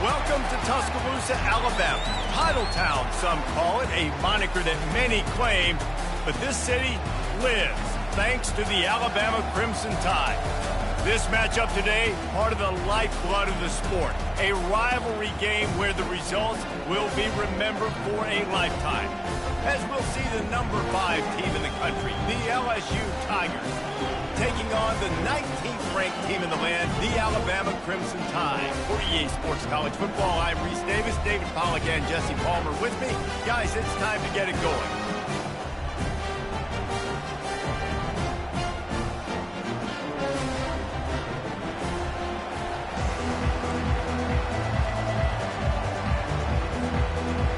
Welcome to Tuscaloosa, Alabama. Title Town, some call it, a moniker that many claim, but this city lives thanks to the Alabama Crimson Tide. This matchup today, part of the lifeblood of the sport. A rivalry game where the results will be remembered for a lifetime. As we'll see the number 5 team in the country, the LSU Tigers, taking on the 19th ranked team in the land, the Alabama Crimson Tide. For EA Sports College Football, I'm Reese Davis, David Pollack and Jesse Palmer with me. Guys, it's time to get it going.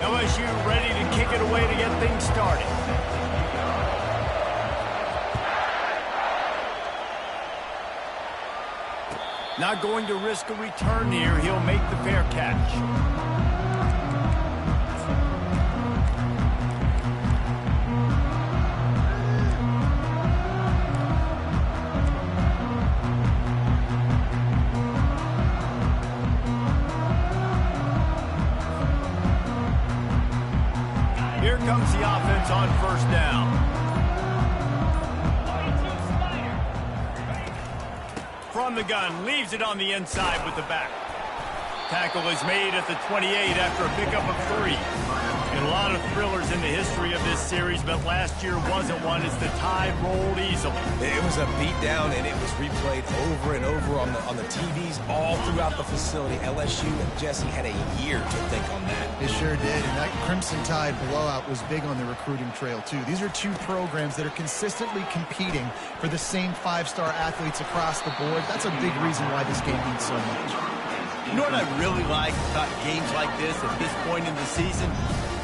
LSU ready to kick it away to get things started. Not going to risk a return here. He'll make the fair catch. Here comes the offense on first down. From the gun, leaves it on the inside with the back. Tackle is made at the 28 after a pickup of 3. And a lot of thrillers in the history of this series, but last year wasn't one as the Tide rolled easily. It was a beatdown, and it was replayed over and over on the TVs all throughout the facility. LSU and Jesse had a year to think on that. It sure did, and that Crimson Tide blowout was big on the recruiting trail, too. These are two programs that are consistently competing for the same 5-star athletes across the board. That's a big reason why this game means so much. You know what I really like about games like this at this point in the season?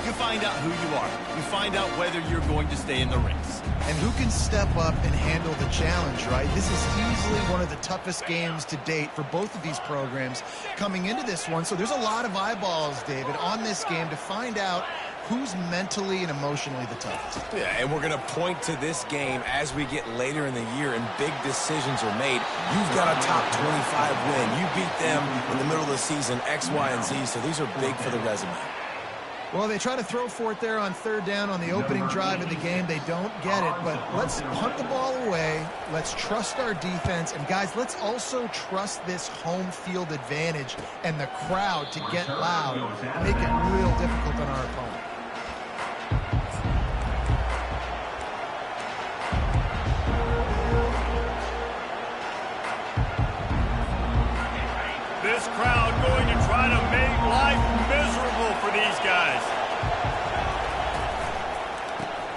You find out who you are. You find out whether you're going to stay in the race. And who can step up and handle the challenge, right? This is easily one of the toughest games to date for both of these programs coming into this one. So there's a lot of eyeballs, David, on this game to find out who's mentally and emotionally the toughest. Yeah, and we're going to point to this game as we get later in the year and big decisions are made. You've got a top 25 win. You beat them in the middle of the season, X, Y, and Z, so these are big for the resume. Well, they try to throw for it there on third down on the opening drive of the game. They don't get it, but let's punt the ball away. Let's trust our defense. And, guys, let's also trust this home field advantage and the crowd to get loud, make it real difficult on our opponent. This crowd going to try to make life miserable for these guys.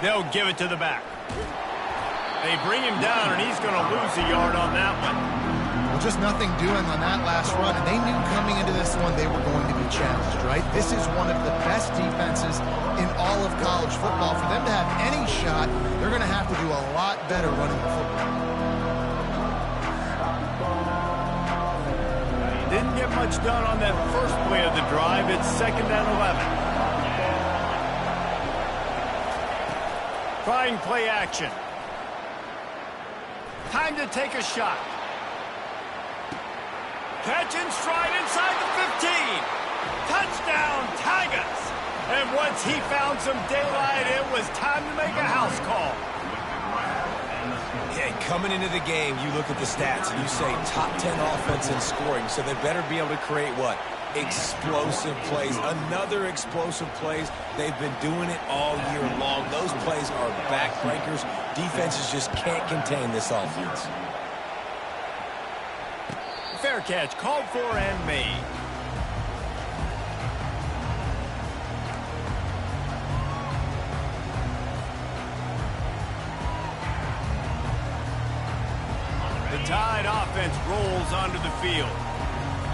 They'll give it to the back. They bring him down, and he's going to lose a yard on that one. Well, just nothing doing on that last run, and they knew coming into this one they were going to be challenged, right? This is one of the best defenses in all of college football. For them to have any shot, they're going to have to do a lot better running the football. Didn't get much done on that first play of the drive. It's 2nd and 11. Trying play action. Time to take a shot. Catch and stride inside the 15. Touchdown, Tigers. And once he found some daylight, it was time to make a house call. Yeah, coming into the game, you look at the stats and you say top 10 offense in scoring, so they better be able to create what? Explosive plays. Another explosive plays. They've been doing it all year long. Those plays are backbreakers. Defenses just can't contain this offense. Fair catch, called for and made. The Tide offense rolls onto the field.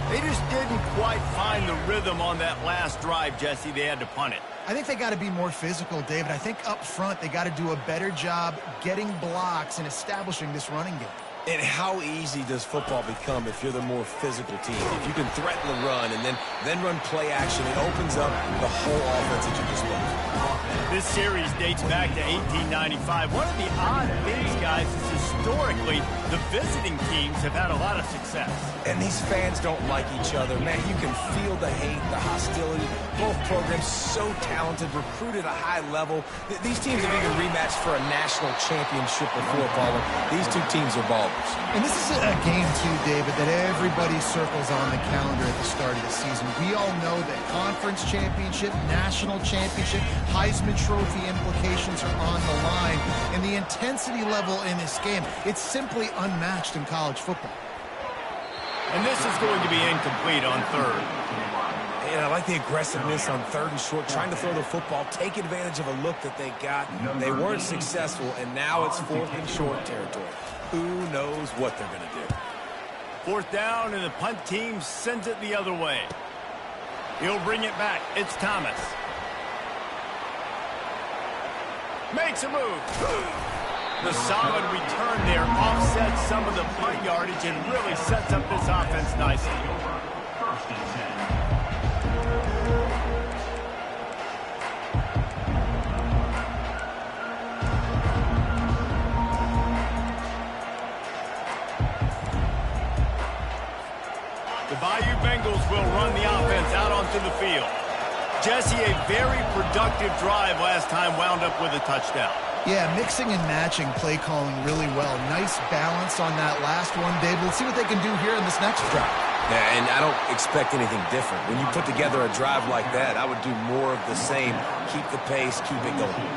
They just didn't quite find the rhythm on that last drive, Jesse. They had to punt it. I think they got to be more physical, David. I think up front they got to do a better job getting blocks and establishing this running game. And how easy does football become if you're the more physical team? If you can threaten the run and then run play action, it opens up the whole offense at your disposal. This series dates back to 1895. One of the odd things, guys, is historically, the visiting teams have had a lot of success. And these fans don't like each other. Man, you can feel the hate, the hostility. Both programs so talented, recruited at a high level. These teams have even rematched for a national championship before, Ballmer. These two teams are ballers. And this is a game, too, David, that everybody circles on the calendar at the start of the season. We all know that conference championship, national championship, Heisman Trophy implications are on the line. And the intensity level in this game, it's simply unmatched in college football. And this is going to be incomplete on third. And I like the aggressiveness on third and short, trying to throw the football, take advantage of a look that they got. They weren't successful, and now it's fourth and short territory. Who knows what they're going to do? Fourth down, and the punt team sends it the other way. He'll bring it back. It's Thomas. Makes a move. The solid return there offsets some of the punt yardage and really sets up this offense nicely. The Bayou Bengals will run the offense out onto the field. Jesse, a very productive drive last time wound up with a touchdown. Yeah, mixing and matching play calling really well. Nice balance on that last one, Dave. Let's see what they can do here in this next drive. Yeah, and I don't expect anything different. When you put together a drive like that, I would do more of the same. Keep the pace, keep it going.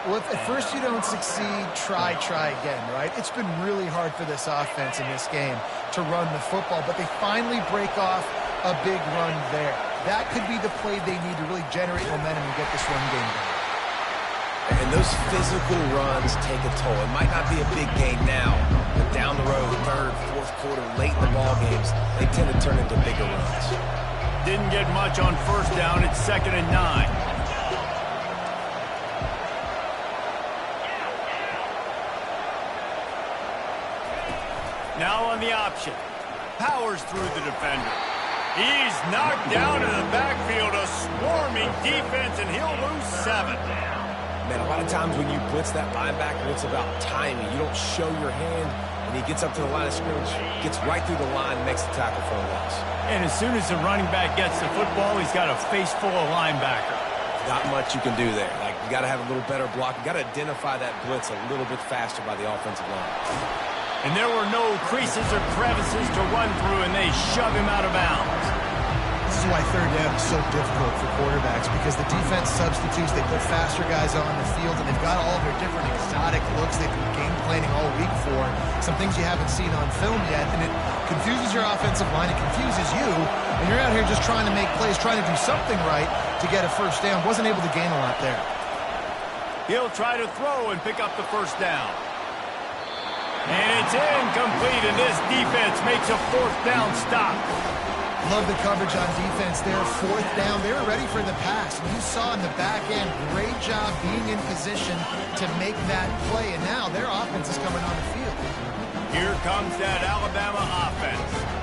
Well, if at first you don't succeed, try again, right? It's been really hard for this offense in this game to run the football, but they finally break off a big run there. That could be the play they need to really generate momentum and get this run game going. And those physical runs take a toll. It might not be a big gain now, but down the road, third, fourth quarter, late in the ball games, they tend to turn into bigger runs. Didn't get much on first down. It's 2nd and 9. Now on the option. Powers through the defender. He's knocked down in the backfield. A swarming defense, and he'll lose 7. Man, a lot of times when you blitz that linebacker, it's about timing. You don't show your hand, and he gets up to the line of scrimmage, gets right through the line, makes the tackle for a loss. And as soon as the running back gets the football, he's got a face full of linebacker. Not much you can do there. Like, you got to have a little better block. You got to identify that blitz a little bit faster by the offensive line. And there were no creases or crevices to run through, and they shove him out of bounds. This is why third down is so difficult for quarterbacks, because the defense substitutes, they put faster guys on the field, and they've got all their different exotic looks they've been game planning all week for, some things you haven't seen on film yet, and it confuses your offensive line, it confuses you, and you're out here just trying to make plays, trying to do something right to get a first down. Wasn't able to gain a lot there. He'll try to throw and pick up the first down. And it's incomplete, and this defense makes a fourth down stop. Love the coverage on defense there. Fourth down, they were ready for the pass. And you saw in the back end, great job being in position to make that play. And now their offense is coming on the field. Here comes that Alabama offense.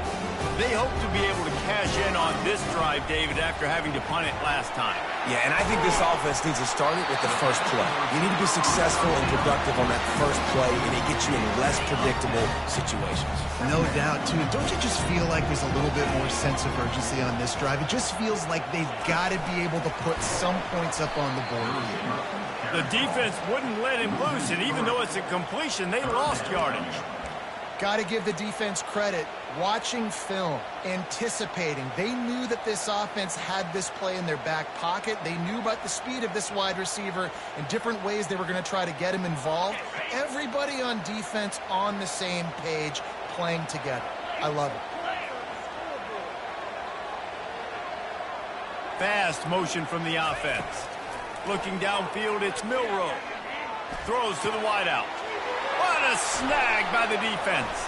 They hope to be able to cash in on this drive, David, after having to punt it last time. Yeah, and I think this offense needs to start it with the first play. You need to be successful and productive on that first play, and it gets you in less predictable situations. No doubt, too. Don't you just feel like there's a little bit more sense of urgency on this drive? It just feels like they've got to be able to put some points up on the board here. The defense wouldn't let him loose, and even though it's a completion, they lost yardage. Got to give the defense credit. Watching film, anticipating. They knew that this offense had this play in their back pocket. They knew about the speed of this wide receiver and different ways they were going to try to get him involved. Everybody on defense on the same page, playing together. I love it. Fast motion from the offense. Looking downfield, it's Milroe. Throws to the wideout. What a snag by the defense.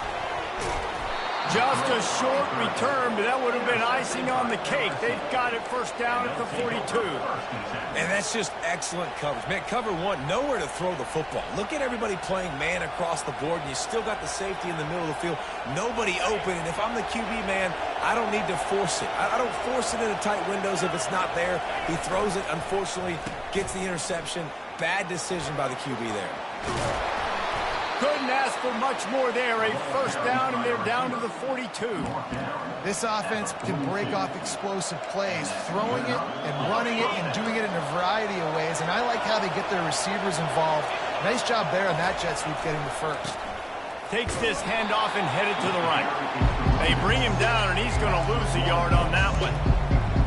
Just a short return, but that would have been icing on the cake. They've got it first down at the 42. And that's just excellent coverage. Man, cover one, nowhere to throw the football. Look at everybody playing man across the board, and you still got the safety in the middle of the field. Nobody open, and if I'm the QB, man, I don't need to force it. I don't force it into tight windows if it's not there. He throws it, unfortunately, gets the interception. Bad decision by the QB there. Couldn't ask for much more there. A first down, and they're down to the 42. This offense can break off explosive plays, throwing it and running it and doing it in a variety of ways, and I like how they get their receivers involved. Nice job there on that jet sweep getting the first. Takes this handoff and headed to the right. They bring him down, and he's going to lose a yard on that one.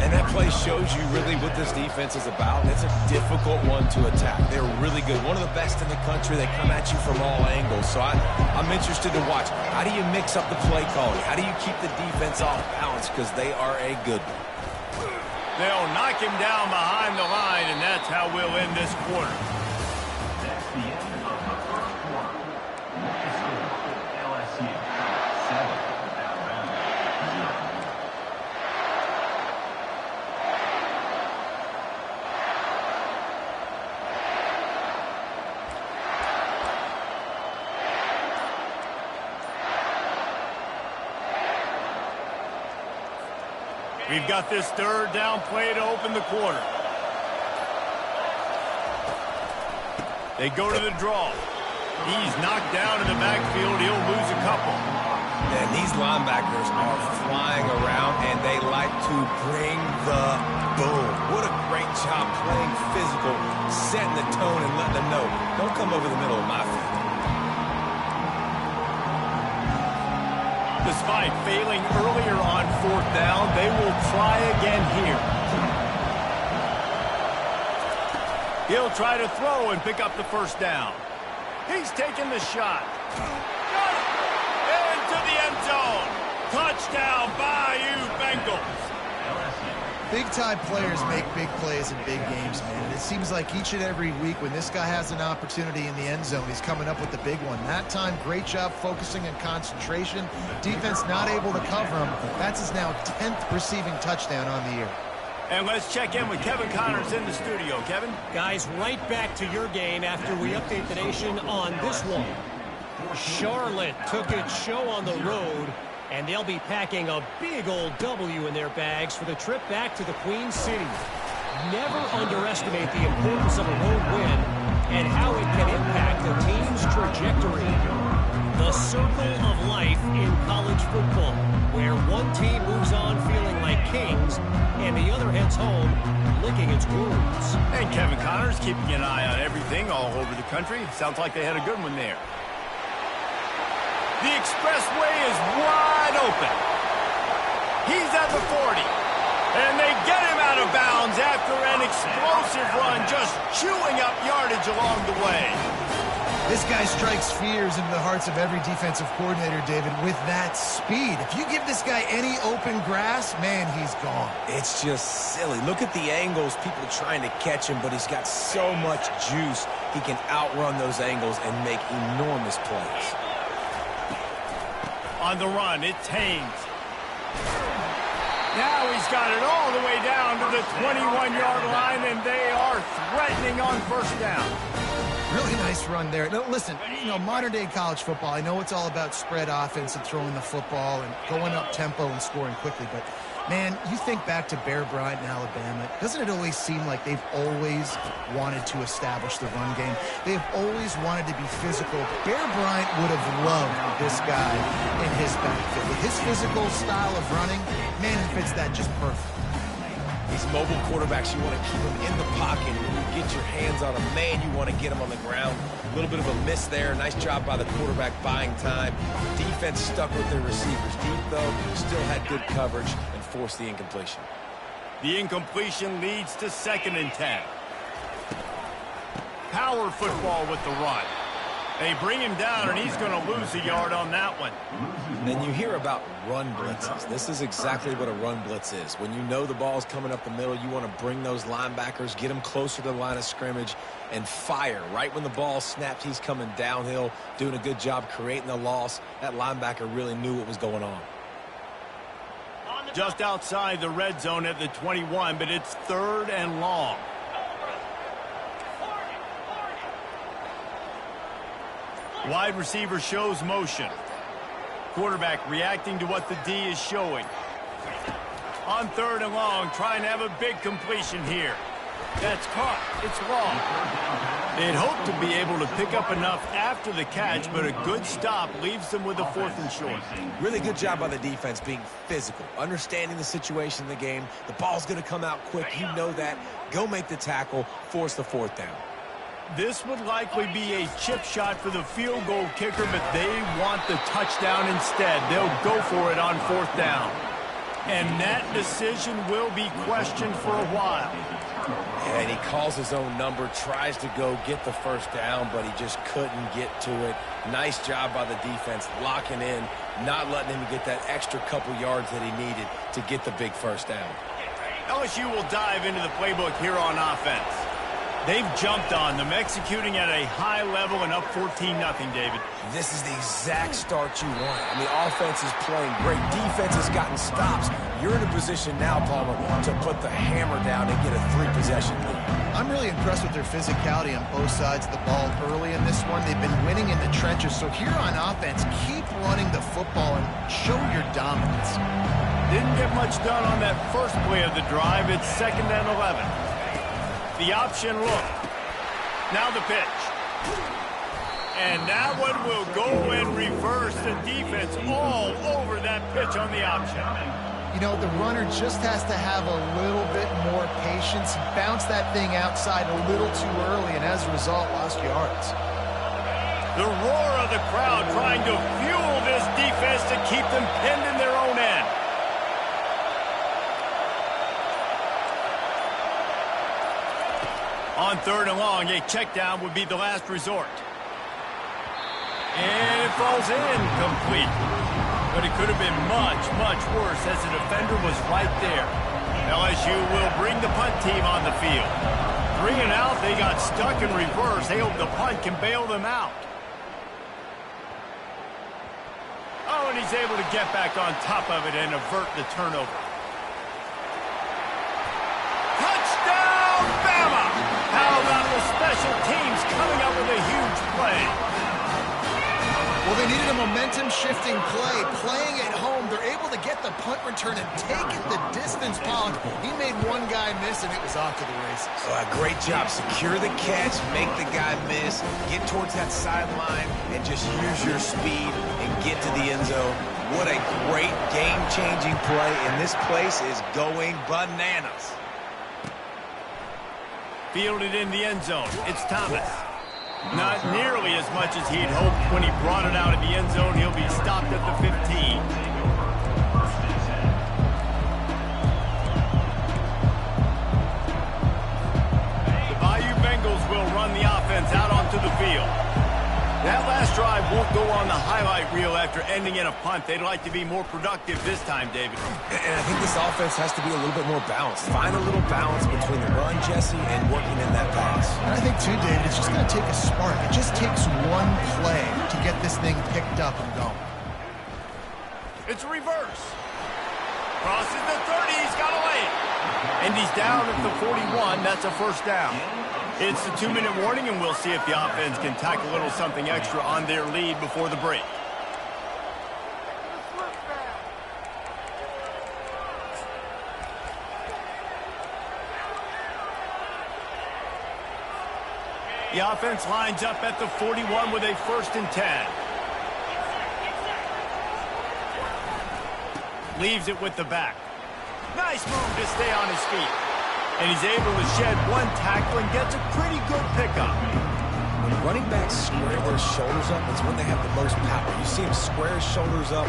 And that play shows you really what this defense is about. It's a difficult one to attack. They're really good. One of the best in the country. They come at you from all angles. So I'm interested to watch. How do you mix up the play calling? How do you keep the defense off balance? Because they are a good one. They'll knock him down behind the line, and that's how we'll end this quarter. That's the end of the first quarter. LSU 7, Alabama 0. We've got this third down play to open the quarter. They go to the draw. He's knocked down in the backfield. He'll lose a couple. And these linebackers are flying around, and they like to bring the boom. What a great job playing physical, setting the tone and letting them know, don't come over the middle of my field. Despite failing earlier on fourth down, they will try again here. He'll try to throw and pick up the first down. He's taking the shot. Got it! Into the end zone. Touchdown, Bayou Bengals. Big-time players make big plays in big games, man. It seems like each and every week when this guy has an opportunity in the end zone, he's coming up with the big one. That time, great job focusing and concentration. Defense not able to cover him. That's his now 10th receiving touchdown on the year. And let's check in with Kevin Connors in the studio. Kevin? Guys, right back to your game after we update the nation on this one. Charlotte took its show on the road, and they'll be packing a big old W in their bags for the trip back to the Queen City. Never underestimate the importance of a road win and how it can impact a team's trajectory. The circle of life in college football, where one team moves on feeling like kings and the other heads home licking its wounds. And Kevin Connors keeping an eye on everything all over the country. Sounds like they had a good one there. The expressway is wide open. He's at the 40. And they get him out of bounds after an explosive run, just chewing up yardage along the way. This guy strikes fears into the hearts of every defensive coordinator, David, with that speed. If you give this guy any open grass, man, he's gone. It's just silly. Look at the angles, people trying to catch him, but he's got so much juice. He can outrun those angles and make enormous plays. On the run, it's Haynes. Now he's got it all the way down to the 21-yard line, and they are threatening on first down. Really nice run there. Now, listen, modern-day college football, I know it's all about spread offense and throwing the football and going up tempo and scoring quickly, but, man, you think back to Bear Bryant in Alabama, doesn't it always seem like they've always wanted to establish the run game? They've always wanted to be physical. Bear Bryant would have loved this guy in his backfield. With his physical style of running, man, he fits that just perfect. These mobile quarterbacks, you want to keep them in the pocket. When you get your hands on them, man, you want to get them on the ground. A little bit of a miss there. Nice job by the quarterback buying time. Defense stuck with their receivers deep, though. Still had good coverage and forced the incompletion. The incompletion leads to 2nd and 10. Power football with the run. They bring him down, and he's going to lose a yard on that one. Then you hear about run blitzes. This is exactly what a run blitz is. When you know the ball's coming up the middle, you want to bring those linebackers, get them closer to the line of scrimmage, and fire. Right when the ball snapped, he's coming downhill, doing a good job creating the loss. That linebacker really knew what was going on. Just outside the red zone at the 21, but it's 3rd and long. Wide receiver shows motion. Quarterback reacting to what the D is showing. On 3rd and long, trying to have a big completion here. That's caught. It's long. They'd hope to be able to pick up enough after the catch, but a good stop leaves them with a 4th and short. Really good job by the defense being physical, understanding the situation in the game. The ball's going to come out quick. You know that. Go make the tackle, force the 4th down. This would likely be a chip shot for the field goal kicker, but they want the touchdown instead. They'll go for it on 4th down. And that decision will be questioned for a while. And he calls his own number, tries to go get the 1st down, but he just couldn't get to it. Nice job by the defense, locking in, not letting him get that extra couple yards that he needed to get the big 1st down. LSU will dive into the playbook here on offense. They've jumped on them, executing at a high level and up 14-0, David. This is the exact start you want. I mean, offense is playing great. Defense has gotten stops. You're in a position now, Palmer, to put the hammer down and get a 3-possession lead. I'm really impressed with their physicality on both sides of the ball early in this one. They've been winning in the trenches. So here on offense, keep running the football and show your dominance. Didn't get much done on that first play of the drive. It's 2nd and 11. The option look. Now the pitch. And that one will go and reverse. The defense all over that pitch on the option. You know, the runner just has to have a little bit more patience. Bounce that thing outside a little too early, and as a result, lost yards. The roar of the crowd trying to fuel this defense to keep them pinned in their own end. On 3rd and long, a check down would be the last resort. And it falls incomplete. But it could have been much, much worse as the defender was right there. LSU will bring the punt team on the field. 3 and out, they got stuck in reverse. They hope the punt can bail them out. Oh, and he's able to get back on top of it and avert the turnover. Touchdown, Bama! How about the special teams coming up with a huge play? Well, they needed a momentum-shifting play. Playing at home, they're able to get the punt return and take it the distance. Pollock, he made one guy miss, and it was off to the races. Great job. Secure the catch, make the guy miss, get towards that sideline, and just use your speed and get to the end zone. What a great game-changing play, and this place is going bananas. Fielded in the end zone. It's Thomas. Not nearly as much as he'd hoped when he brought it out of the end zone. He'll be stopped at the 15. The Bayou Bengals will run the offense out onto the field. That last drive won't go on the highlight reel after ending in a punt. They'd like to be more productive this time, David. And I think this offense has to be a little bit more balanced. Find a little balance between the run, Jesse, and working in that pass. And I think, too, David, it's just going to take a spark. It just takes one play to get this thing picked up and going. It's a reverse. Crosses the 30. He's got a lane. And he's down at the 41. That's a 1st down. It's the 2-minute warning, and we'll see if the offense can tack a little something extra on their lead before the break. The offense lines up at the 41 with a 1st and 10. Leaves it with the back. Nice move to stay on his feet. And he's able to shed one tackle and gets a pretty good pickup. When running backs square their shoulders up, it's when they have the most power. You see him square his shoulders up,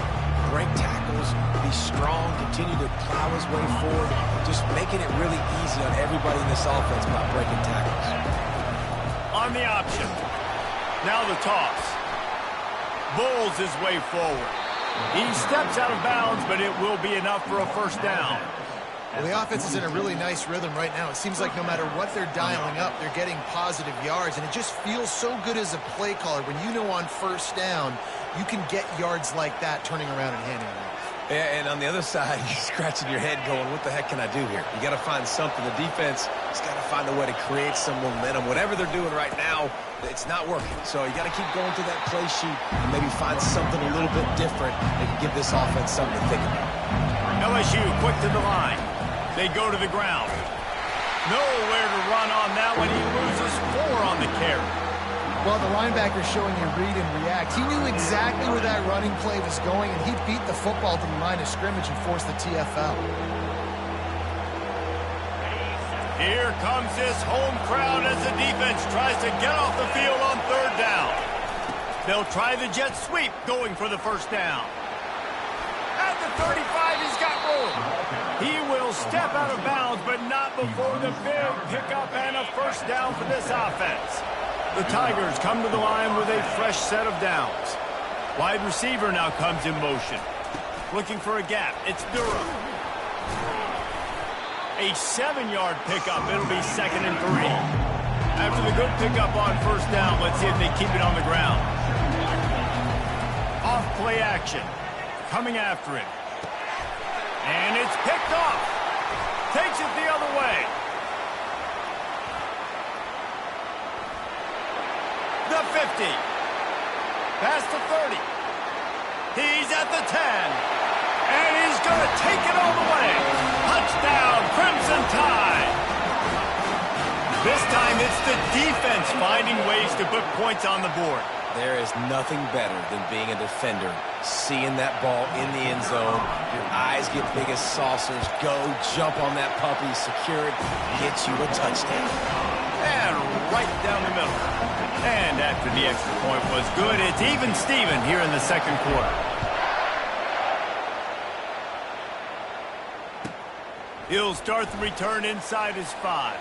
break tackles, be strong, continue to plow his way forward, just making it really easy on everybody in this offense by breaking tackles. On the option. Now the toss. Bowls his way forward. He steps out of bounds, but it will be enough for a 1st down. Well, the offense is in a really nice rhythm right now. It seems like no matter what they're dialing up, they're getting positive yards, and it just feels so good as a play caller when you know on 1st down you can get yards like that turning around and handing it off. Yeah, and on the other side, you're scratching your head going, what the heck can I do here? You got to find something. The defense has got to find a way to create some momentum. Whatever they're doing right now, it's not working. So you got to keep going to that play sheet and maybe find something a little bit different that can give this offense something to think about. LSU quick to the line. They go to the ground. Nowhere to run on that one. He loses 4 on the carry. Well, the linebacker's showing you read and react. He knew exactly where that running play was going, and he beat the football to the line of scrimmage and forced the TFL. Here comes this home crowd as the defense tries to get off the field on 3rd down. They'll try the jet sweep going for the 1st down. At the 35, he's got room. He will step out of bounds, but not before the big pickup and a 1st down for this offense. The Tigers come to the line with a fresh set of downs. Wide receiver now comes in motion. Looking for a gap. It's Durham. A 7-yard pickup. It'll be 2nd and 3. After the good pickup on 1st down, let's see if they keep it on the ground. Off play action. Coming after him. And it's picked off. Takes it the other way. The 50. Past the 30. He's at the 10. And he's going to take it all the way. Touchdown, Crimson Tide. This time it's the defense finding ways to put points on the board. There is nothing better than being a defender, seeing that ball in the end zone. Your eyes get big as saucers. Go, jump on that puppy, secure it, get you a touchdown. And right down the middle. And after the extra point was good, it's even Steven here in the 2nd quarter. He'll start the return inside his 5.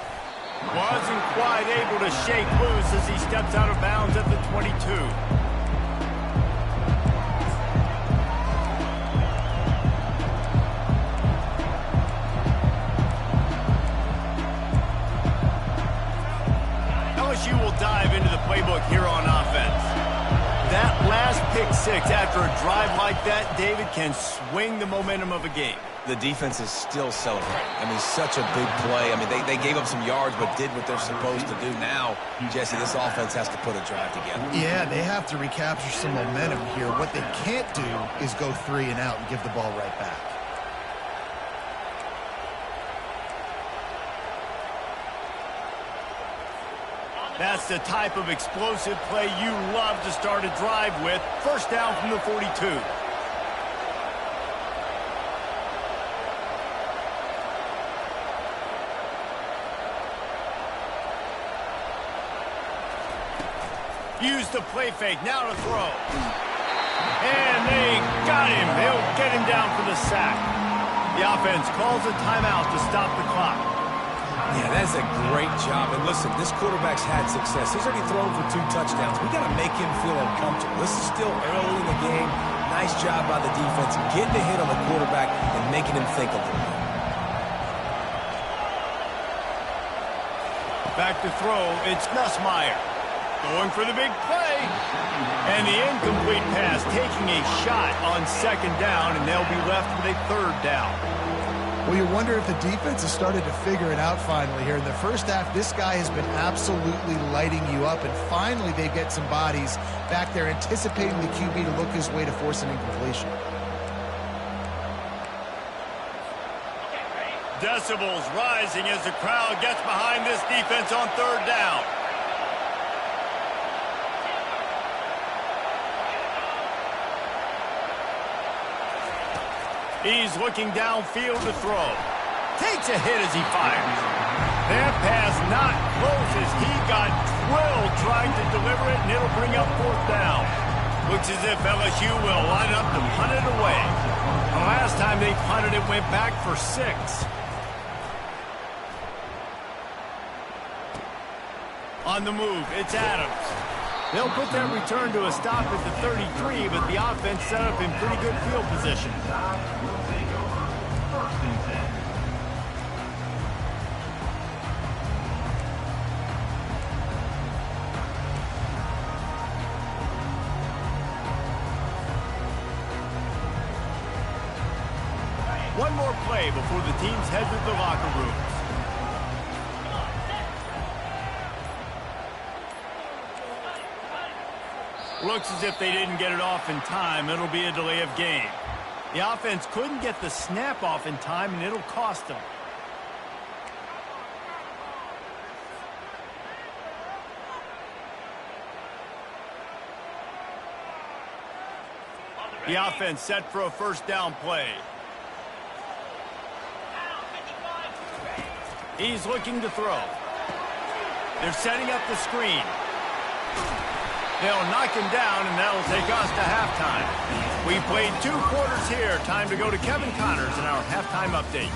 Wasn't quite able to shake loose as he steps out of bounds at the 22. LSU will dive into the playbook here on offense. That last pick 6 after a drive like that, David, can swing the momentum of a game. The defense is still celebrating. I mean, such a big play. I mean, they gave up some yards but did what they're supposed to do. Now, Jesse, this offense has to put a drive together. Yeah, they have to recapture some momentum here. What they can't do is go 3 and out and give the ball right back. That's the type of explosive play you love to start a drive with. 1st down from the 42. Use the play fake, now to throw. And they got him. They'll get him down for the sack. The offense calls a timeout to stop the clock. Yeah, that's a great job. And listen, this quarterback's had success. He's already thrown for 2 touchdowns. We got to make him feel uncomfortable. This is still early in the game. Nice job by the defense, getting a hit on the quarterback and making him think a little bit. Back to throw, it's Nussmeier. Going for the big play. And the incomplete pass, taking a shot on 2nd down, and they'll be left with a 3rd down. Well, you wonder if the defense has started to figure it out finally here. In the 1st half, this guy has been absolutely lighting you up, and finally they get some bodies back there anticipating the QB to look his way to force an incompletion. Decibels rising as the crowd gets behind this defense on 3rd down. He's looking downfield to throw. Takes a hit as he fires. That pass not close as he got drilled trying to deliver it, and it'll bring up 4th down. Looks as if LSU will line up to punt it away. The last time they punted it went back for 6. On the move, it's Adams. They'll put that return to a stop at the 33, but the offense set up in pretty good field position. One more play before the teams head to the locker rooms. Looks as if they didn't get it off in time. It'll be a delay of game. The offense couldn't get the snap off in time, and it'll cost them. The offense set for a first down play. He's looking to throw. They're setting up the screen. They'll knock him down, and that'll take us to halftime. We played 2 quarters here. Time to go to Kevin Connors in our halftime update.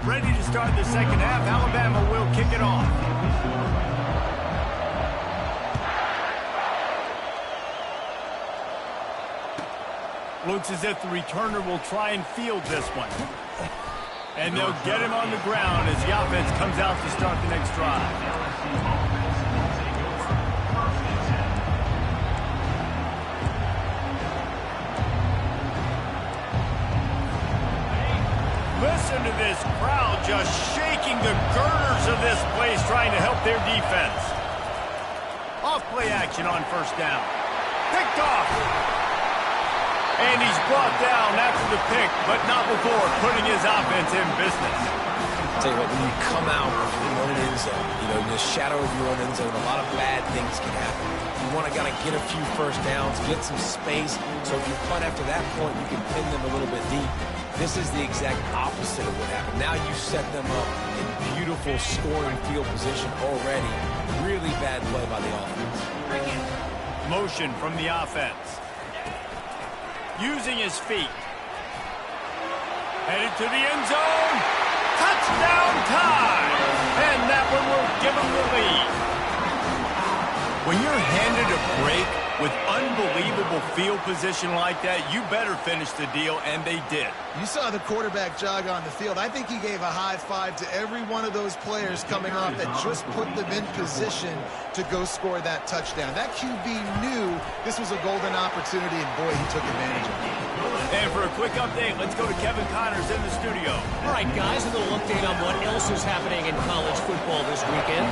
Ready to start the second half. Alabama will kick it off. Looks as if the returner will try and field this one. And they'll get him on the ground as the offense comes out to start the next drive. Listen to this crowd just shaking the girders of this place, trying to help their defense. Off play action on first down. Picked off. And he's brought down after the pick, but not before putting his offense in business. I'll tell you what, when you come out of your own end zone, in the shadow of your own end zone, a lot of bad things can happen. You want to get a few first downs, get some space, so if you punt after that point, you can pin them a little bit deep. This is the exact opposite of what happened. Now you set them up in beautiful scoring field position already. Really bad play by the offense. Motion from the offense. Using his feet. Headed to the end zone. Touchdown time! And that one will give him the lead. When you're handed a break with unbelievable field position like that, you better finish the deal, and they did. You saw the quarterback jog on the field. I think he gave a high five to every one of those players coming off that just put them in position to go score that touchdown. That QB knew this was a golden opportunity, and boy, he took advantage of it. And for a quick update, let's go to Kevin Connors in the studio. All right, guys, a little update on what else is happening in college football this weekend.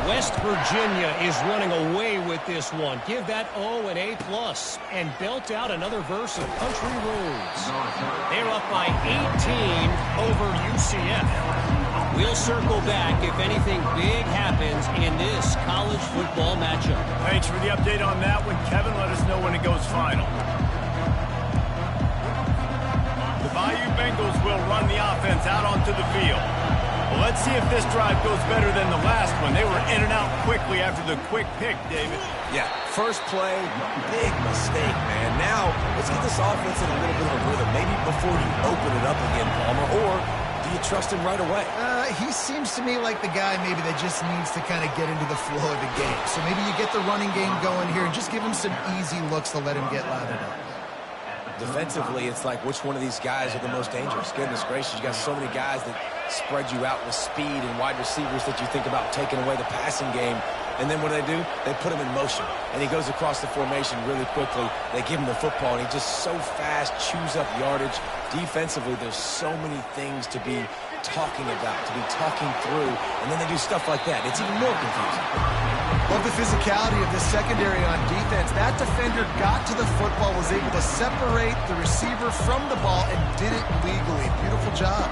West Virginia is running away with this one. Give that O an A+, and belt out another verse of Country Roads. They're up by 18 over UCF. We'll circle back if anything big happens in this college football matchup. Thanks for the update on that one, Kevin. Let us know when it goes final. The Bayou Bengals will run the offense out onto the field. Well, let's see if this drive goes better than the last one. They were in and out quickly after the quick pick, David. Yeah, first play, big mistake, man. Now, let's get this offense in a little bit of a rhythm. Maybe before you open it up again, Palmer, or do you trust him right away? He seems to me like the guy maybe that just needs to kind of get into the flow of the game. So maybe you get the running game going here and just give him some easy looks to let him get lathered up. Defensively, it's like which one of these guys are the most dangerous. Goodness gracious, you got so many guys that spread you out with speed and wide receivers that you think about taking away the passing game. And then what do? They put him in motion. And he goes across the formation really quickly. They give him the football, and he just so fast chews up yardage. Defensively, there's so many things to be talking about, to be talking through. And then they do stuff like that. It's even more confusing. Love the physicality of the secondary on defense. That defender got to the football, was able to separate the receiver from the ball, and did it legally. Beautiful job.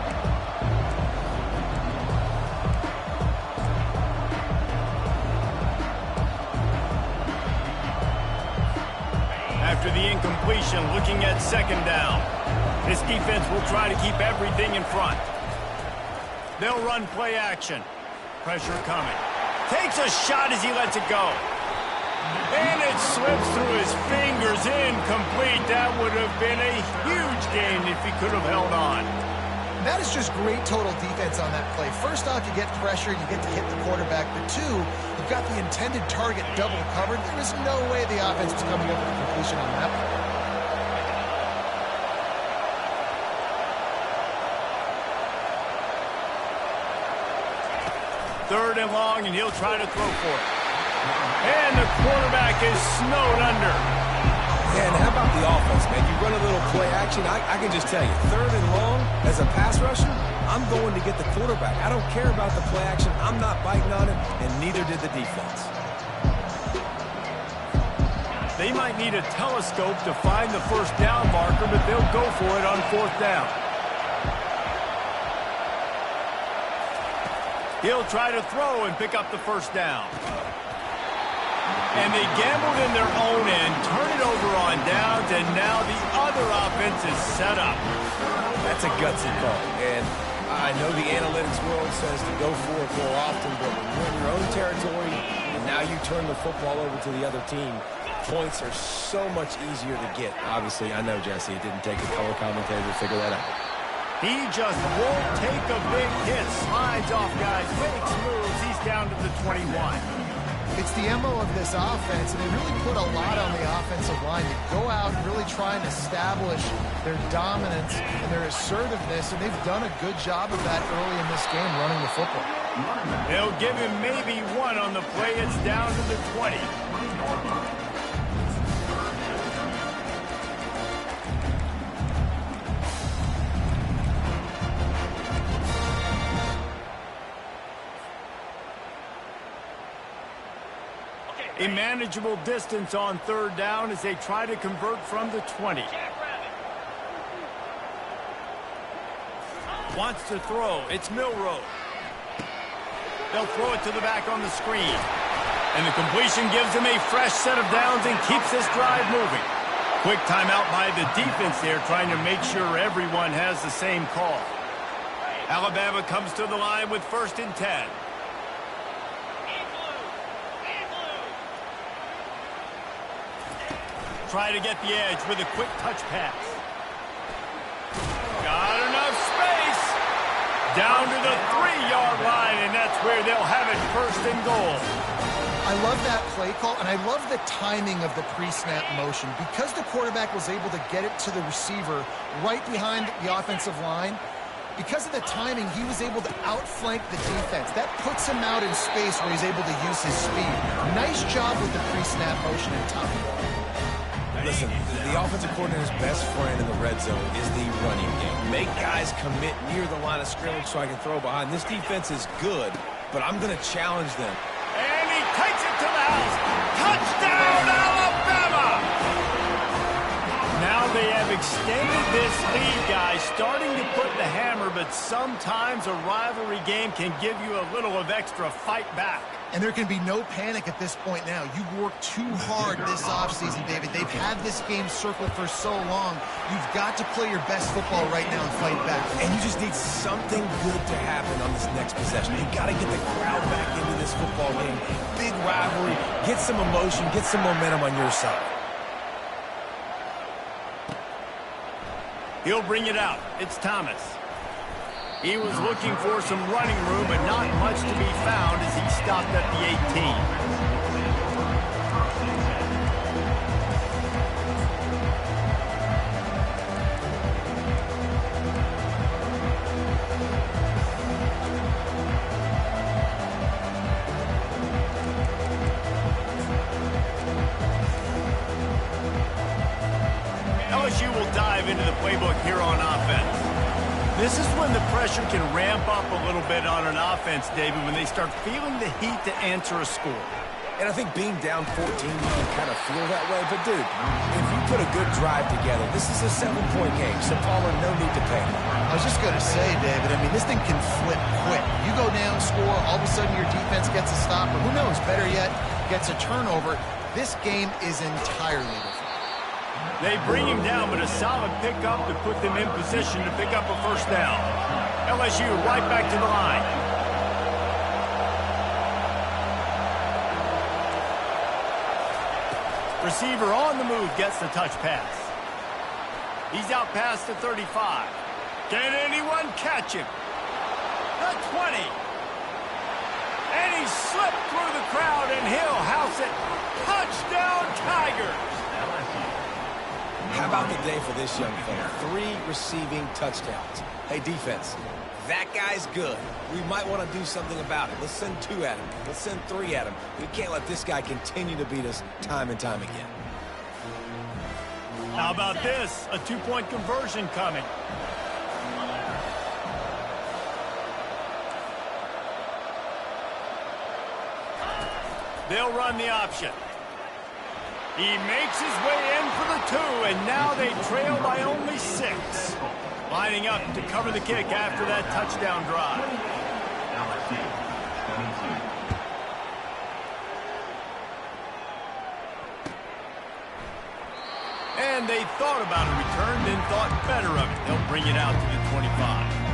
After the incompletion, looking at second down. This defense will try to keep everything in front. They'll run play action. Pressure coming. Takes a shot as he lets it go. And it slips through his fingers, incomplete. That would have been a huge gain if he could have held on. That is just great total defense on that play. First off, you get pressure, you get to hit the quarterback. But two, you've got the intended target double covered. There is no way the offense was coming over the completion on that play. Third and long, and he'll try to throw for it. And the quarterback is snowed under. Yeah, and how about the offense, man? You run a little play action. I can just tell you, third and long, as a pass rusher, I'm going to get the quarterback. I don't care about the play action. I'm not biting on it, and neither did the defense. They might need a telescope to find the first down marker, but they'll go for it on fourth down. He'll try to throw and pick up the first down. And they gambled in their own end, turn it over on downs, and now the other offense is set up. That's a gutsy call. And I know the analytics world says to go for it more often, but when you're in your own territory and now you turn the football over to the other team, points are so much easier to get. Obviously, I know, Jesse, it didn't take a color commentator to figure that out. He just won't take a big hit. Slides off guys, makes moves. He's down to the 21. It's the MO of this offense, and they really put a lot on the offensive line to go out and really try and establish their dominance and their assertiveness, and they've done a good job of that early in this game running the football. They'll give him maybe one on the play. It's down to the 20. A manageable distance on third down as they try to convert from the 20. Wants to throw. It's Milroe. They'll throw it to the back on the screen. And the completion gives them a fresh set of downs and keeps this drive moving. Quick timeout by the defense there, trying to make sure everyone has the same call. Alabama comes to the line with 1st and 10. Try to get the edge with a quick touch pass. Got enough space. Down to the 3-yard line, and that's where they'll have it 1st and goal. I love that play call, and I love the timing of the pre-snap motion. Because the quarterback was able to get it to the receiver right behind the offensive line, because of the timing, he was able to outflank the defense. That puts him out in space where he's able to use his speed. Nice job with the pre-snap motion and timing. Listen, the offensive coordinator's best friend in the red zone is the running game. Make guys commit near the line of scrimmage so I can throw behind. This defense is good, but I'm going to challenge them. And he takes it to the house. Touchdown, Alabama! Now they have extended this lead, guys, starting to put the hammer, but sometimes a rivalry game can give you a little of extra fight back. And there can be no panic at this point now. You've worked too hard this offseason, David. They've had this game circled for so long. You've got to play your best football right now and fight back. And you just need something good to happen on this next possession. You've got to get the crowd back into this football game. Big rivalry. Get some emotion. Get some momentum on your side. He'll bring it out. It's Thomas. He was looking for some running room, but not much to be found as he stopped at the 18. LSU will dive into the playbook here on offense. This is when the pressure can ramp up a little bit on an offense, David, when they start feeling the heat to answer a score. And I think being down 14, you can kind of feel that way. But, dude, if you put a good drive together, this is a 7-point game, so Palmer, no need to panic. I was just going to say, David, I mean, this thing can flip quick. You go down, score, all of a sudden your defense gets a stop, or who knows, better yet, gets a turnover. This game is entirely different. They bring him down, but a solid pickup to put them in position to pick up a first down. LSU right back to the line. Receiver on the move gets the touch pass. He's out past the 35. Can anyone catch him? The 20. And he slipped through the crowd, and he'll house it. Touchdown, Tigers. How about the day for this young fella? 3 receiving touchdowns. Hey, defense, that guy's good. We might want to do something about it. Let's send 2 at him. Let's send 3 at him. We can't let this guy continue to beat us time and time again. How about this? A 2-point conversion coming. They'll run the option. He makes his way in for the 2, and now they trail by only 6. Lining up to cover the kick after that touchdown drive. they thought about a return, then thought better of it. They'll bring it out to the 25.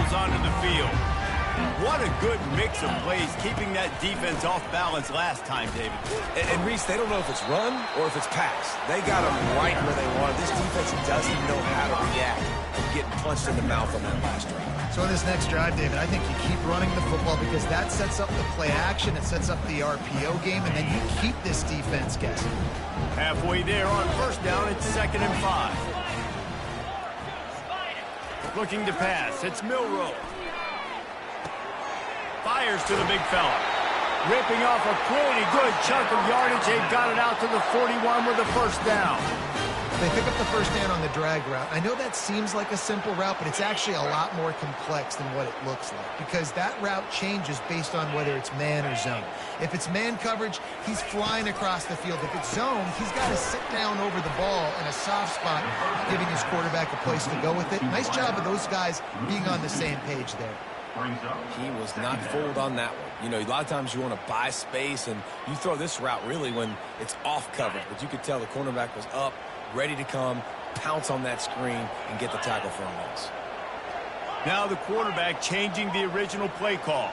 Onto the field. What a good mix of plays, keeping that defense off balance last time, David. And Reese, they don't know if it's run or if it's pass. They got them right where they want. This defense doesn't know how to react from getting punched in the mouth on that last drive. So in this next drive, David, I think you keep running the football because that sets up the play action, it sets up the RPO game, and then you keep this defense guessing. Halfway there on first down, it's 2nd and 5. Looking to pass, it's Milroe. Fires to the big fella. Ripping off a pretty good chunk of yardage. They've got it out to the 41 with a first down. They pick up the first down on the drag route. I know that seems like a simple route, but it's actually a lot more complex than what it looks like because that route changes based on whether it's man or zone. If it's man coverage, he's flying across the field. If it's zone, he's got to sit down over the ball in a soft spot, giving his quarterback a place to go with it. Nice job of those guys being on the same page there. He was not fooled on that one. You know, a lot of times you want to buy space, and you throw this route really when it's off coverage. But you could tell the cornerback was up, ready to come, pounce on that screen, and get the tackle for a loss. Now the quarterback changing the original play call.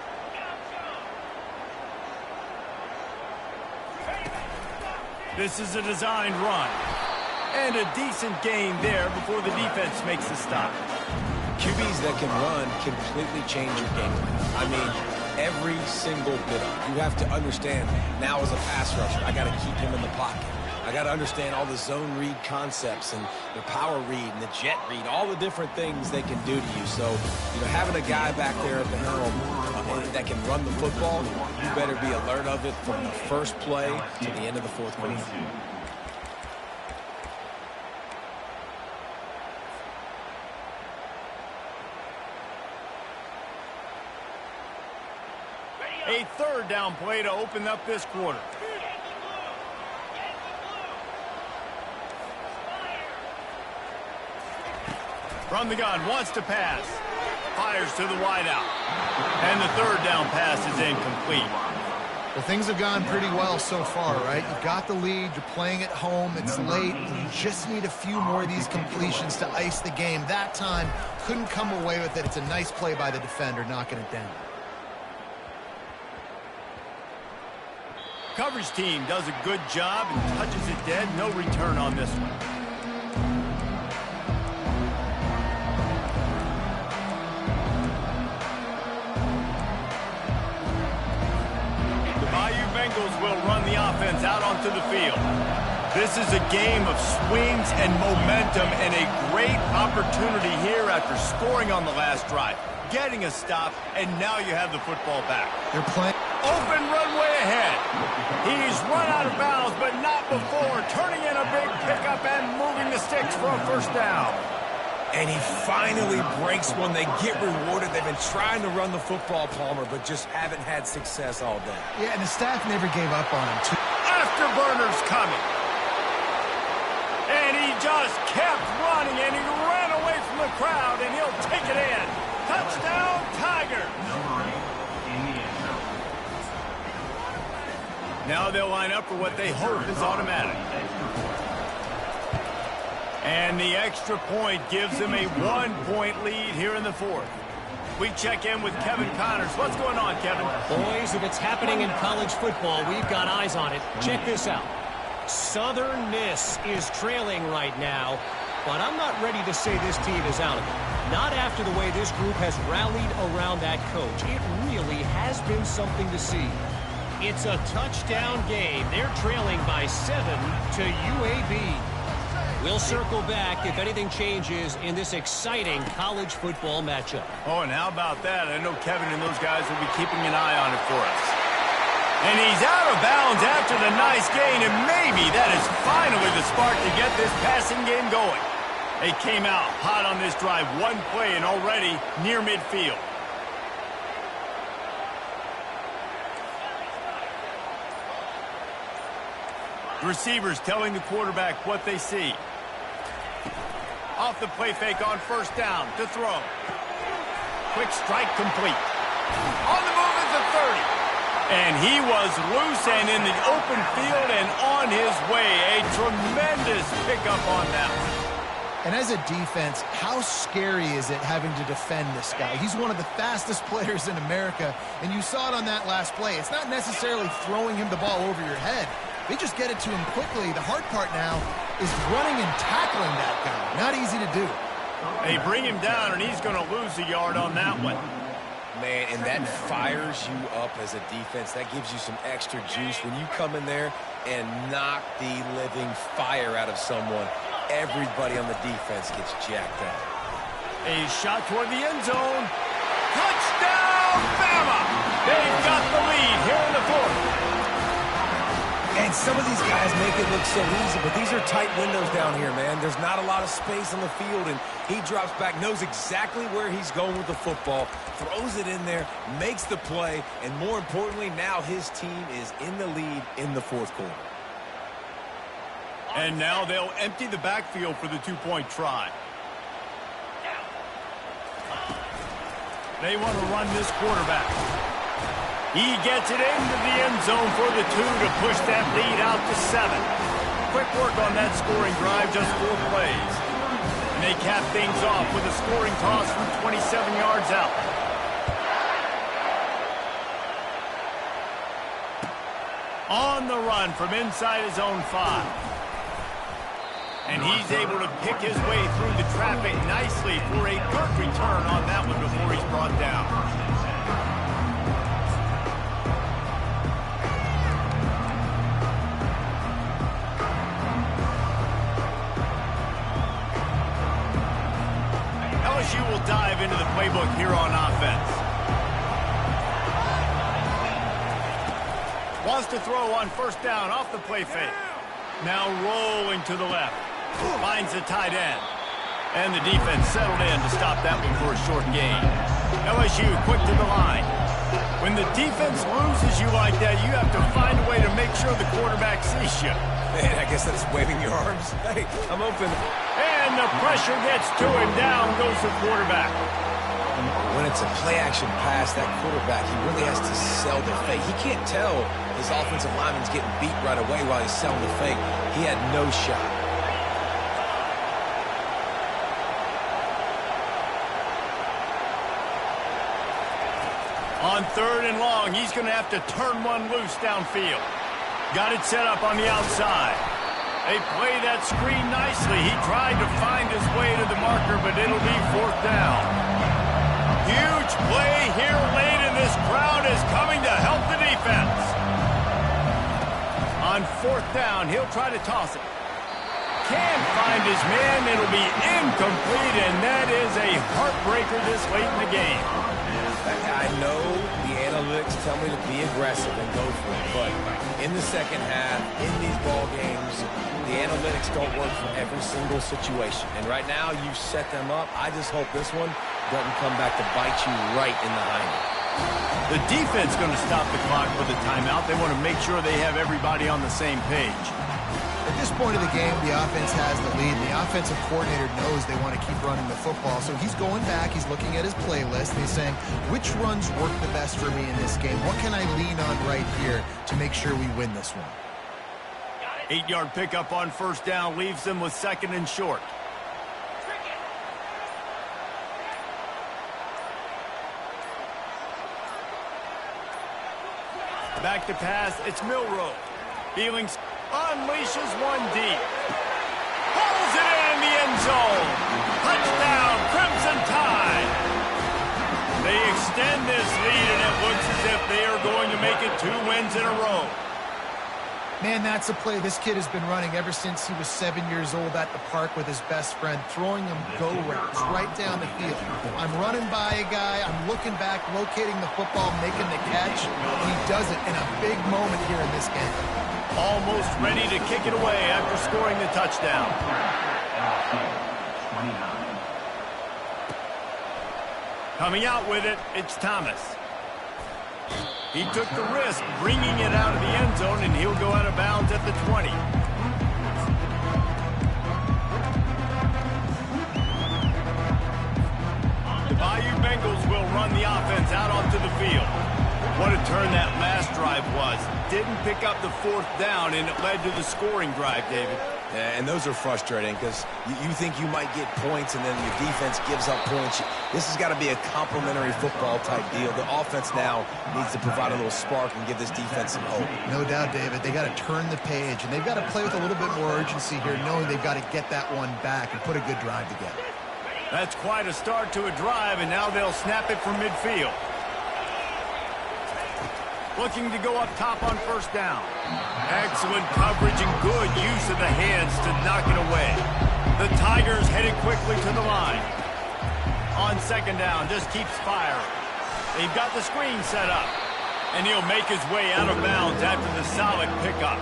This is a designed run. And a decent gain there before the defense makes the stop. QBs that can run completely change your game plan. I mean, every single bit of it. You have to understand, now as a pass rusher, I got to keep him in the pocket. I got to understand all the zone read concepts and the power read and the jet read, all the different things they can do to you. So, you know, having a guy back there at the helm that can run the football, you better be alert of it from the first play to the end of the fourth quarter. A third down play to open up this quarter. From the gun, wants to pass. Fires to the wideout. And the third down pass is incomplete. Well, things have gone pretty well so far, right? You've got the lead, you're playing at home, it's late, and you just need a few more of these completions to ice the game. That time, couldn't come away with it. It's a nice play by the defender, knocking it down. Coverage team does a good job and touches it dead. No return on this one. Eagles will run the offense out onto the field. This is a game of swings and momentum and a great opportunity here after scoring on the last drive, getting a stop, and now you have the football back. They're playing. Open runway ahead. He's run out of bounds, but not before, turning in a big pickup and moving the sticks for a first down. And he finally breaks one. They get rewarded. They've been trying to run the football, Palmer, but just haven't had success all day. Yeah, and the staff never gave up on him, too. Afterburners coming. And he just kept running, and he ran away from the crowd, and he'll take it in. Touchdown, Tigers. Now they'll line up for what they hope is automatic. And the extra point gives them a 1-point lead here in the fourth. We check in with Kevin Connors. What's going on, Kevin? Boys, if it's happening in college football, we've got eyes on it. Check this out. Southern Miss is trailing right now, but I'm not ready to say this team is out of it. Not after the way this group has rallied around that coach. It really has been something to see. It's a touchdown game. They're trailing by 7 to UAB. We'll circle back if anything changes in this exciting college football matchup. Oh, and how about that? I know Kevin and those guys will be keeping an eye on it for us. And he's out of bounds after the nice gain, and maybe that is finally the spark to get this passing game going. They came out hot on this drive, one play and already near midfield. Receivers telling the quarterback what they see. Off the play fake on first down to throw. Quick strike complete. On the move is the 30. And he was loose and in the open field and on his way. A tremendous pickup on that one. And as a defense, how scary is it having to defend this guy? He's one of the fastest players in America, and you saw it on that last play. It's not necessarily throwing him the ball over your head. They just get it to him quickly. The hard part now is running and tackling that guy. Not easy to do. They bring him down, and he's going to lose a yard on that one. Man, and that fires you up as a defense. That gives you some extra juice. When you come in there and knock the living fire out of someone, everybody on the defense gets jacked up. A shot toward the end zone. Touchdown, Bama! They've got the lead here in the fourth. And some of these guys make it look so easy, but these are tight windows down here, man. There's not a lot of space on the field, and he drops back, knows exactly where he's going with the football, throws it in there, makes the play, and more importantly, now his team is in the lead in the fourth quarter. And now they'll empty the backfield for the two-point try. They want to run this quarterback. He gets it into the end zone for the 2 to push that lead out to 7. Quick work on that scoring drive, just 4 plays. And they cap things off with a scoring toss from 27 yards out. On the run from inside his own 5. And he's able to pick his way through the traffic nicely for a good return on that one before he's brought down. LSU will dive into the playbook here on offense. Wants to throw on first down off the play fake. Now rolling to the left. Finds the tight end. And the defense settled in to stop that one for a short gain. LSU quick to the line. When the defense loses you like that, you have to find a way to make sure the quarterback sees you. Man, I guess that's waving your arms. Hey, I'm open. And the pressure gets to him. Down goes the quarterback. When it's a play-action pass, that quarterback, he really has to sell the fake. He can't tell his offensive lineman's getting beat right away while he's selling the fake. He had no shot. On 3rd and long, he's going to have to turn one loose downfield. Got it set up on the outside. They play that screen nicely. He tried to find his way to the marker, but it'll be 4th down. Huge play here late, and this crowd is coming to help the defense. On 4th down, he'll try to toss it. Can't find his man. It'll be incomplete, and that is a heartbreaker this late in the game. I know the analytics tell me to be aggressive and go for it, but in the second half, in these ball games, the analytics don't work for every single situation. And right now, you set them up. I just hope this one doesn't come back to bite you right in the hind. The defense going to stop the clock with a timeout. They want to make sure they have everybody on the same page. At this point of the game, the offense has the lead. The offensive coordinator knows they want to keep running the football. So he's going back, he's looking at his playlist, and he's saying, which runs work the best for me in this game? What can I lean on right here to make sure we win this one? 8-yard pickup on 1st down leaves them with 2nd and short. Back to pass, it's Milroe. Feelings unleashes one deep. Pulls it in the end zone. Touchdown, Crimson Tide. They extend this lead, and it looks as if they are going to make it 2 wins in a row. Man, that's a play this kid has been running ever since he was 7 years old at the park with his best friend, throwing him go routes right down the field. I'm running by a guy, I'm looking back, locating the football, making the catch, and he does it in a big moment here in this game. Almost ready to kick it away after scoring the touchdown. Coming out with it, it's Thomas. He took the risk, bringing it out of the end zone, and he'll go out of bounds at the 20. The Bayou Bengals will run the offense out onto the field. What a turn that last drive was. Didn't pick up the 4th down, and it led to the scoring drive, David. Yeah, and those are frustrating because you think you might get points and then your defense gives up points. This has got to be a complementary football type deal. The offense now needs to provide a little spark and give this defense some hope. No doubt, David. They got to turn the page, and they've got to play with a little bit more urgency here, knowing they've got to get that one back and put a good drive together. That's quite a start to a drive, and now they'll snap it from midfield. Looking to go up top on 1st down. Excellent coverage and good use of the hands to knock it away. The Tigers headed quickly to the line. On 2nd down, just keeps firing. They've got the screen set up. And he'll make his way out of bounds after the solid pickup.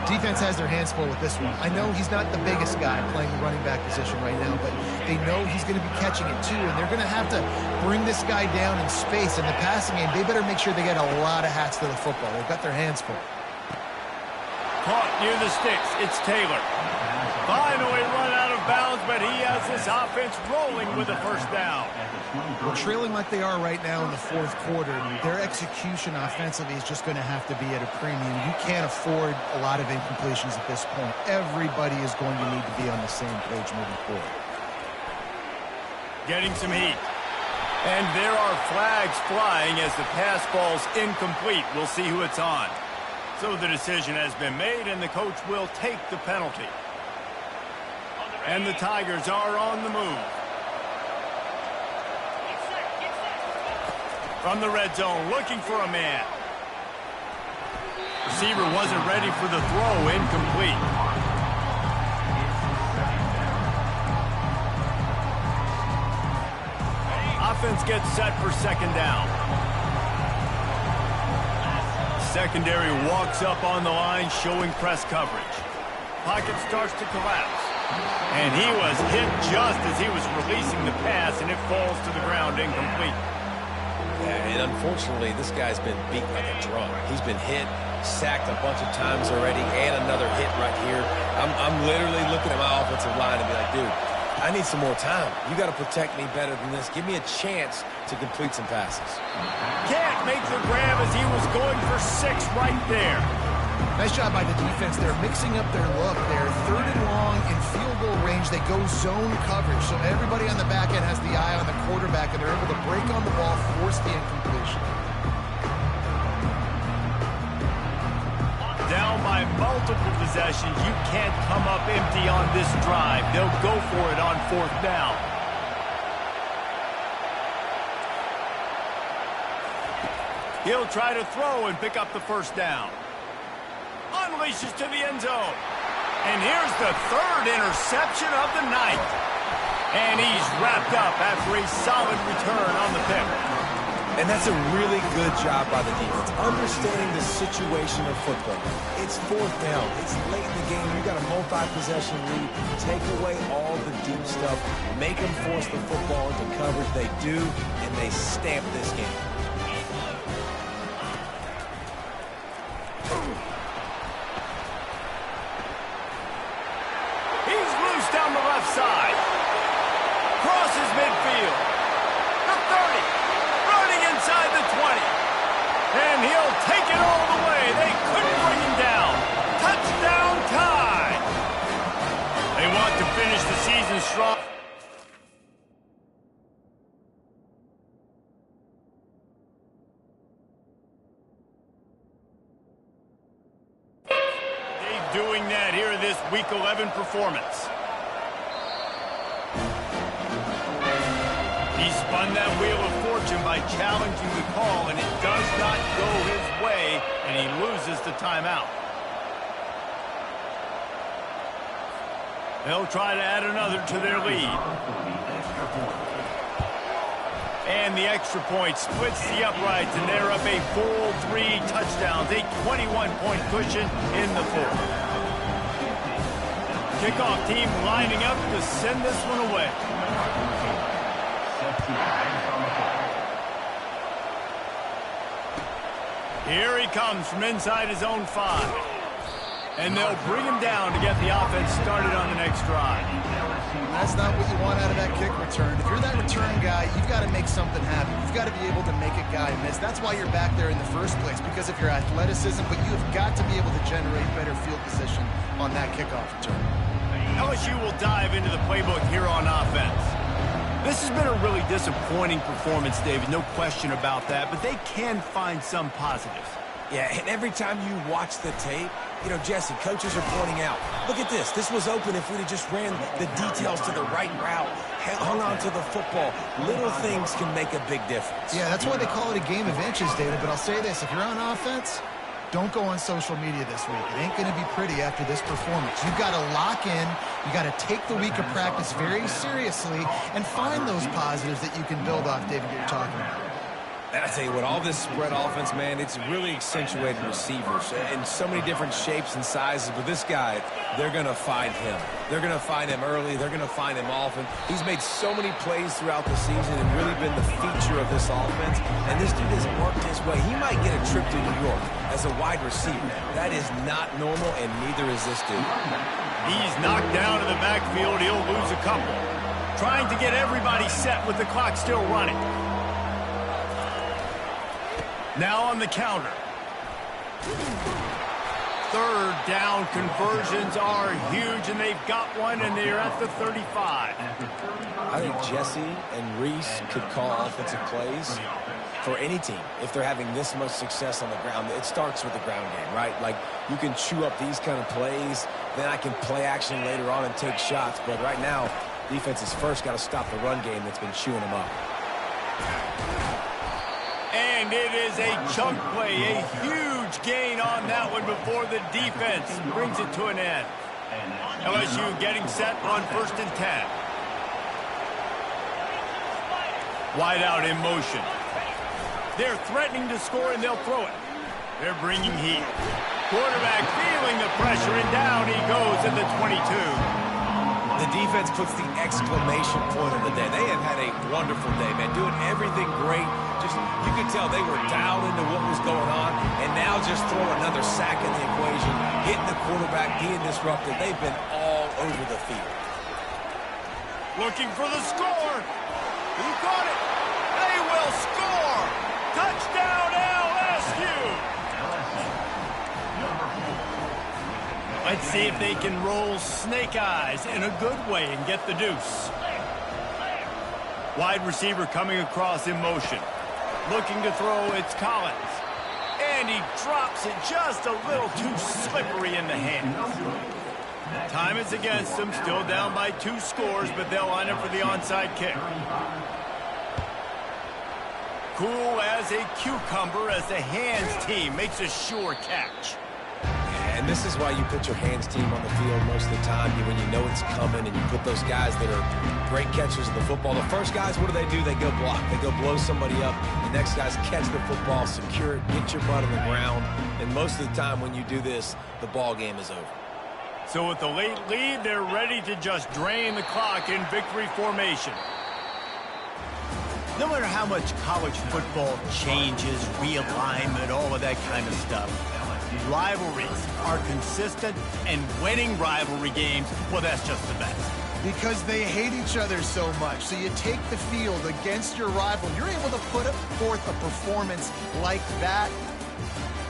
Defense has their hands full with this one. I know he's not the biggest guy playing the running back position right now, but they know he's going to be catching it too, and they're going to have to bring this guy down in space. In the passing game, they better make sure they get a lot of hats to the football. They've got their hands full. Caught near the sticks. It's Taylor. Finally run out of bounds, but he has this offense rolling with a 1st down. Well, trailing like they are right now in the 4th quarter, their execution offensively is just going to have to be at a premium. You can't afford a lot of incompletions at this point. Everybody is going to need to be on the same page moving forward. Getting some heat. And there are flags flying as the pass ball's incomplete. We'll see who it's on. So the decision has been made, and the coach will take the penalty. And the Tigers are on the move. From the red zone, looking for a man. Receiver wasn't ready for the throw, incomplete. Offense gets set for 2nd down. Secondary walks up on the line, showing press coverage. Pocket starts to collapse. And he was hit just as he was releasing the pass, and it falls to the ground incomplete. Yeah, and unfortunately, this guy's been beat like a drum. He's been hit, sacked a bunch of times already, and another hit right here. I'm literally looking at my offensive line and be like, dude, I need some more time. You got to protect me better than this. Give me a chance to complete some passes. Can't make the grab as he was going for 6 right there. Nice job by the defense. They're mixing up their look. They're 3rd and long in field goal range. They go zone coverage. So everybody on the back end has the eye on the quarterback, and they're able to break on the ball, force the incompletion. Down by multiple possessions. You can't come up empty on this drive. They'll go for it on 4th down. He'll try to throw and pick up the 1st down. unleashes to the end zone. And here's the third interception of the night. And he's wrapped up after a solid return on the pick. And that's a really good job by the defense, understanding the situation of football. It's fourth down. It's late in the game. You got a multi-possession lead. Take away all the deep stuff. Make them force the football into coverage. They do, and they stamp this game. He's loose down the left side. Crosses midfield. The 30. Inside the 20. And he'll take it all the way. They couldn't bring him down. Touchdown time. They want to finish the season strong. They're doing that here in this Week 11 performance. He spun that wheel of fortune by challenging the call, and it does not go his way, and he loses the timeout. They'll try to add another to their lead. And the extra point splits the uprights, and they're up a full 3 touchdowns, a 21-point cushion in the fourth. Kickoff team lining up to send this one away. Here he comes from inside his own 5. And they'll bring him down to get the offense started on the next drive. That's not what you want out of that kick return. If you're that return guy, you've got to make something happen. You've got to be able to make a guy miss. That's why you're back there in the first place, because of your athleticism, but you've got to be able to generate better field position on that kickoff return. LSU will dive into the playbook here on offense. This has been a really disappointing performance, David, no question about that, but they can find some positives. Yeah, and every time you watch the tape, you know, Jesse, coaches are pointing out, look at this. This was open if we'd have just ran the details to the right route, hung on to the football. Little things can make a big difference. Yeah, that's why they call it a game of inches, David. But I'll say this, if you're on offense, don't go on social media this week. It ain't going to be pretty after this performance. You've got to lock in. You got to take the week of practice very seriously and find those positives that you can build off, David, that you're talking about. And I tell you what, all this spread offense, man, it's really accentuated receivers in so many different shapes and sizes. But this guy, they're going to find him. They're going to find him early. They're going to find him often. He's made so many plays throughout the season and really been the feature of this offense. And this dude has worked his way. He might get a trip to New York as a wide receiver. That is not normal, and neither is this dude. He's knocked down in the backfield. He'll lose a couple. Trying to get everybody set with the clock still running. Now on the counter. Third down conversions are huge, and they've got one, and they're at the 35. I think Jesse and Reese could call offensive plays for any team if they're having this much success on the ground. It starts with the ground game, right? Like, you can chew up these kind of plays, then I can play action later on and take shots. But right now, defense has first got to stop the run game that's been chewing them up. And it is a chunk play, a huge gain on that one before the defense brings it to an end. LSU getting set on 1st and 10. Wide out in motion. They're threatening to score, and they'll throw it. They're bringing heat. Quarterback feeling the pressure, and down he goes at the 22. The defense puts the exclamation point on the day. They have had a wonderful day, man, doing everything great. Just, you could tell they were dialed into what was going on, and now just throw another sack in the equation, hitting the quarterback, being disruptive. They've been all over the field. Looking for the score. Who got it? They will score. Touchdown, LSU. Let's see if they can roll snake eyes in a good way and get the deuce. Wide receiver coming across in motion. Looking to throw, it's Collins. And he drops it just a little too slippery in the hands. Time is against them, still down by 2 scores, but they'll line up for the onside kick. Cool as a cucumber as the hands team makes a sure catch. And And this is why you put your hands team on the field most of the time when you know it's coming, and you put those guys that are great catchers of the football. The first guys, what do? They go block. They go blow somebody up. The next guys catch the football, secure it, get your butt on the ground. And most of the time when you do this, the ball game is over. So with the late lead, they're ready to just drain the clock in victory formation. No matter how much college football changes, realignment, all of that kind of stuff, rivalries are consistent, and winning rivalry games, well, that's just the best. Because they hate each other so much. So you take the field against your rival. You're able to put forth a performance like that.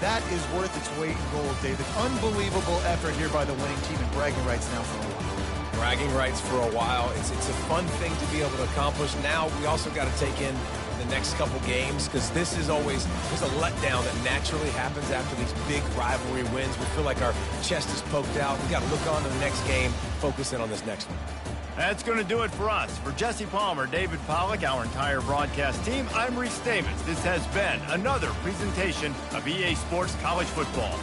That is worth its weight in gold, David. Unbelievable effort here by the winning team, and bragging rights now for a while. Bragging rights for a while. It's a fun thing to be able to accomplish. Now we also got to take in the next couple games, because this is always, there's a letdown that naturally happens after these big rivalry wins. We feel like our chest is poked out. We got to look on to the next game, focus in on this next one. That's going to do it for us. For Jesse Palmer, David Pollack, our entire broadcast team, I'm Reese Davis. This has been another presentation of EA Sports College Football.